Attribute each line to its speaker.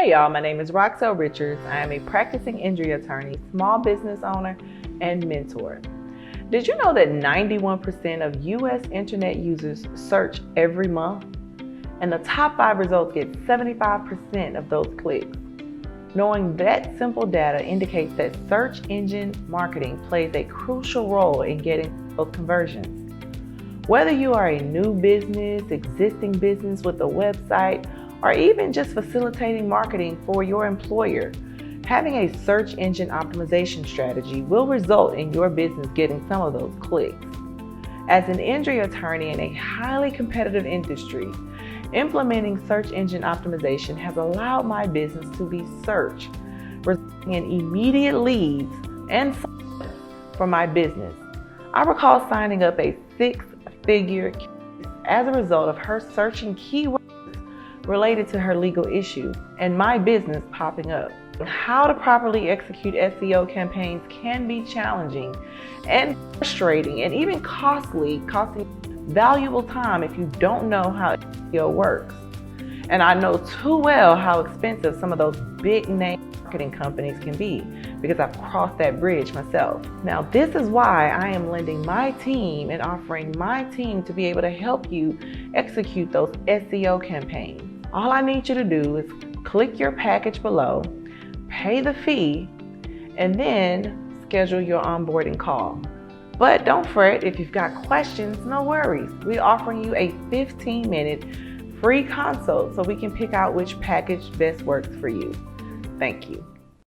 Speaker 1: Hey y'all, my name is Roxelle Richards. I am a practicing injury attorney, small business owner, and mentor. Did you know that 91% of US internet users search every month? And the top 5 results get 75% of those clicks. Knowing that simple data indicates that search engine marketing plays a crucial role in getting those conversions. Whether you are a new business, existing business with a website, or even just facilitating marketing for your employer, having a search engine optimization strategy will result in your business getting some of those clicks. As an injury attorney in a highly competitive industry, implementing search engine optimization has allowed my business to be searched, resulting in immediate leads and sales for my business. I recall signing up a 6-figure case as a result of her searching keywords related to her legal issue and my business popping up. How to properly execute SEO campaigns can be challenging and frustrating and even costing valuable time if you don't know how SEO works. And I know too well how expensive some of those big name marketing companies can be because I've crossed that bridge myself. Now, this is why I am lending my team and offering my team to be able to help you execute those SEO campaigns. All I need you to do is click your package below, pay the fee, and then schedule your onboarding call. But don't fret, if you've got questions, no worries. We're offering you a 15-minute free consult so we can pick out which package best works for you. Thank you.